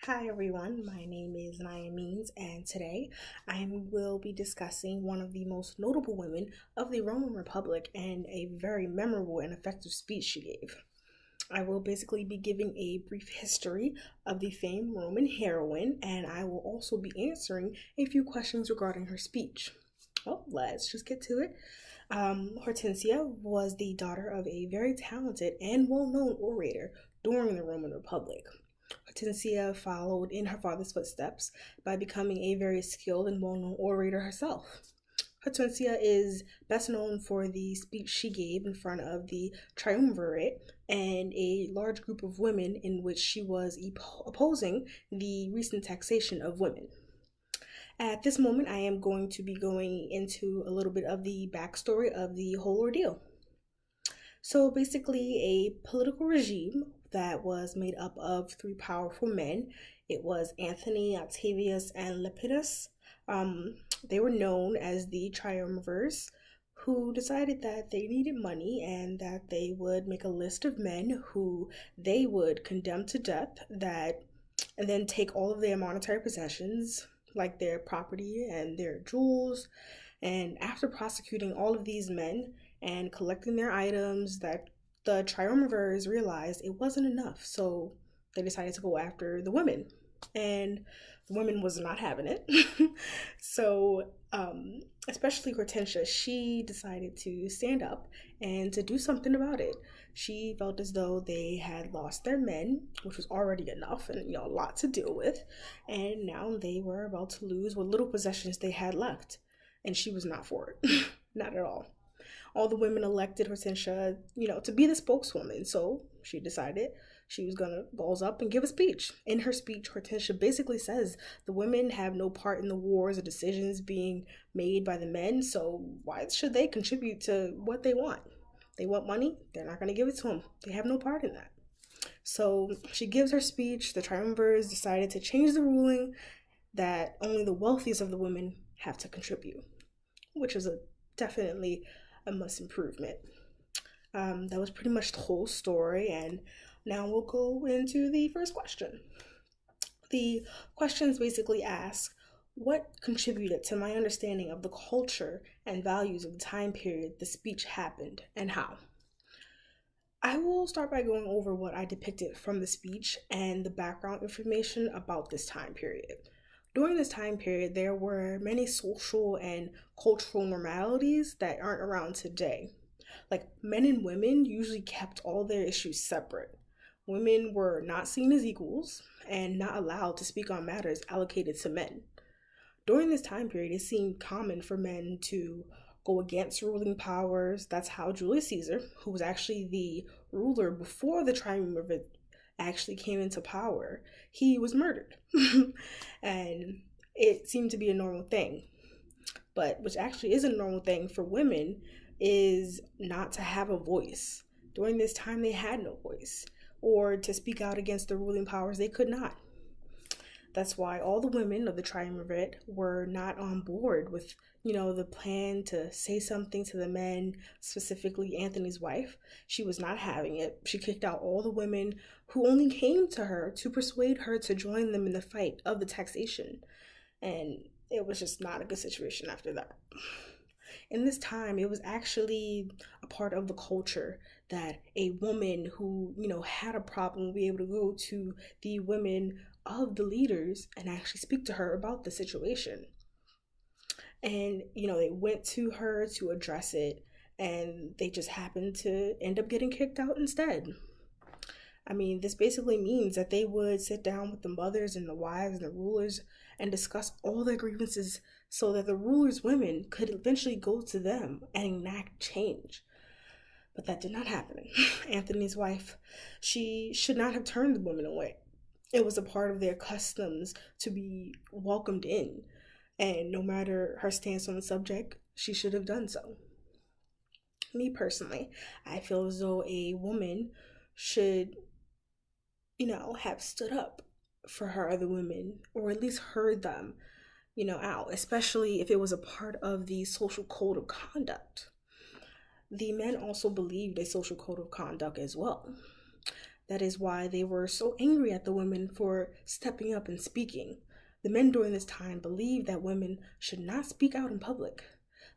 Hi everyone, my name is Naya Means, and today I will be discussing one of the most notable women of the Roman Republic and a very memorable and effective speech she gave. I will basically be giving a brief history of the famed Roman heroine, and I will also be answering a few questions regarding her speech. Well, let's just get to it. Hortensia was the daughter of a very talented and well known orator during the Roman Republic. Hortensia followed in her father's footsteps by becoming a very skilled and well known orator herself. Hortensia is best known for the speech she gave in front of the triumvirate and a large group of women in which she was opposing the recent taxation of women. At this moment, I am going to be going into a little bit of the backstory of the whole ordeal. So basically, a political regime that was made up of three powerful men. It was Antony, Octavius, and Lepidus. They were known as the triumvirs, who decided that they needed money and that they would make a list of men who they would condemn to death, that and then take all of their monetary possessions, like their property and their jewels. And after prosecuting all of these men and collecting their items, that the triumvirs realized it wasn't enough, so they decided to go after the women, and the women was not having it. So especially Hortensia, she decided to stand up and to do something about it. She felt as though they had lost their men, which was already enough and a lot to deal with, and now they were about to lose what little possessions they had left, and she was not for it. Not at all the women elected Hortensia, to be the spokeswoman. So she decided she was gonna balls up and give a speech. In her speech, Hortensia basically says the women have no part in the wars or decisions being made by the men, so why should they contribute to what they want? They want money, they're not gonna give it to them. They have no part in that. So she gives her speech. The triumvirs decided to change the ruling that only the wealthiest of the women have to contribute, which is definitely a must improvement. That was pretty much the whole story, and now we'll go into the first question. The questions basically ask, what contributed to my understanding of the culture and values of the time period the speech happened, and how? I will start by going over what I depicted from the speech and the background information about this time period. During this time period, there were many social and cultural normalities that aren't around today. Like, men and women usually kept all their issues separate. Women were not seen as equals and not allowed to speak on matters allocated to men. During this time period, it seemed common for men to go against ruling powers. That's how Julius Caesar, who was actually the ruler before the triumvirate actually came into power, he was murdered. And it seemed to be a normal thing. But which actually is a normal thing for women is not to have a voice. During this time, they had no voice, or to speak out against the ruling powers, they could not. That's why all the women of the triumvirate were not on board with, the plan to say something to the men, specifically Antony's wife. She was not having it. She kicked out all the women who only came to her to persuade her to join them in the fight of the taxation. And it was just not a good situation after that. In this time, it was actually a part of the culture that a woman who, had a problem would be able to go to the women of the leaders and actually speak to her about the situation. And, they went to her to address it, and they just happened to end up getting kicked out instead. I mean, this basically means that they would sit down with the mothers and the wives and the rulers and discuss all their grievances so that the rulers' women could eventually go to them and enact change. But that did not happen. Antony's wife, she should not have turned the women away. It was a part of their customs to be welcomed in, and no matter her stance on the subject, she should have done so. Me personally, I feel as though a woman should, have stood up for her other women, or at least heard them, out, especially if it was a part of the social code of conduct. The men also believed a social code of conduct as well. That is why they were so angry at the women for stepping up and speaking. The men during this time believed that women should not speak out in public.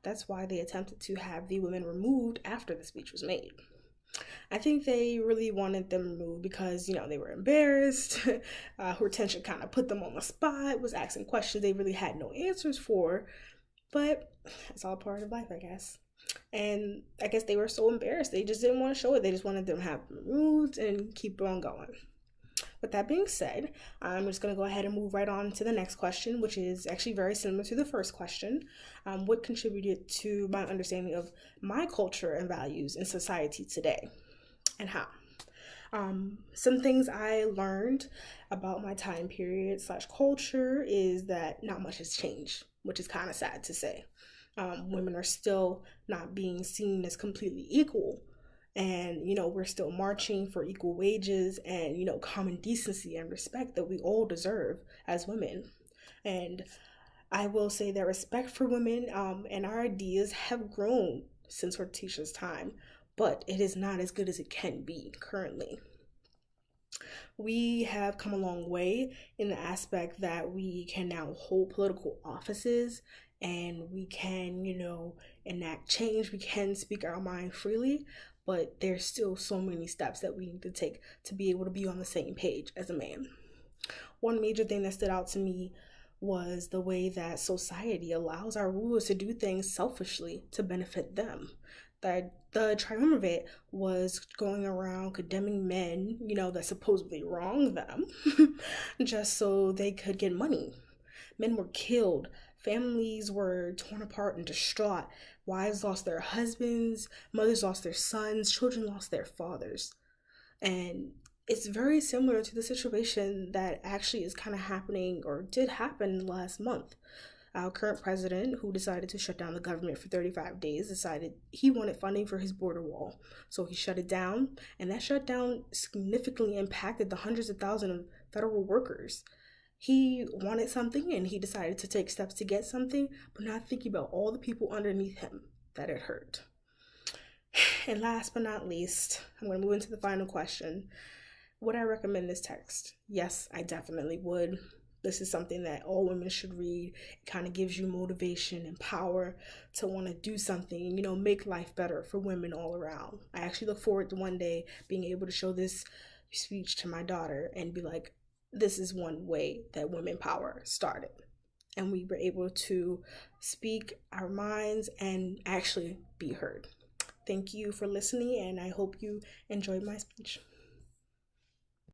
That's why they attempted to have the women removed after the speech was made. I think they really wanted them removed because, they were embarrassed. Hortensia kind of put them on the spot, was asking questions they really had no answers for. But it's all part of life, I guess. And I guess they were so embarrassed, they just didn't want to show it. They just wanted them to have them removed and keep on going. With that being said, I'm just going to go ahead and move right on to the next question, which is actually very similar to the first question. What contributed to my understanding of my culture and values in society today, and how? Some things I learned about my time period / culture is that not much has changed, which is kind of sad to say. Women are still not being seen as completely equal. And, we're still marching for equal wages and, common decency and respect that we all deserve as women. And I will say that respect for women and our ideas have grown since Hortensia's time, but it is not as good as it can be currently. We have come a long way in the aspect that we can now hold political offices and we can, enact change. We can speak our mind freely, but there's still so many steps that we need to take to be able to be on the same page as a man. One major thing that stood out to me was the way that society allows our rulers to do things selfishly to benefit them. That the triumvirate was going around condemning men, that supposedly wronged them, just so they could get money. Men were killed, families were torn apart and distraught, wives lost their husbands, mothers lost their sons, children lost their fathers. And it's very similar to the situation that actually is kind of happening or did happen last month. Our current president, who decided to shut down the government for 35 days, decided he wanted funding for his border wall. So he shut it down, and that shutdown significantly impacted the hundreds of thousands of federal workers. He wanted something, and he decided to take steps to get something, but not thinking about all the people underneath him that it hurt. And last but not least, I'm going to move into the final question. Would I recommend this text? Yes, I definitely would. This is something that all women should read. It kind of gives you motivation and power to want to do something, make life better for women all around. I actually look forward to one day being able to show this speech to my daughter and be like, this is one way that women power started. And we were able to speak our minds and actually be heard. Thank you for listening, and I hope you enjoyed my speech.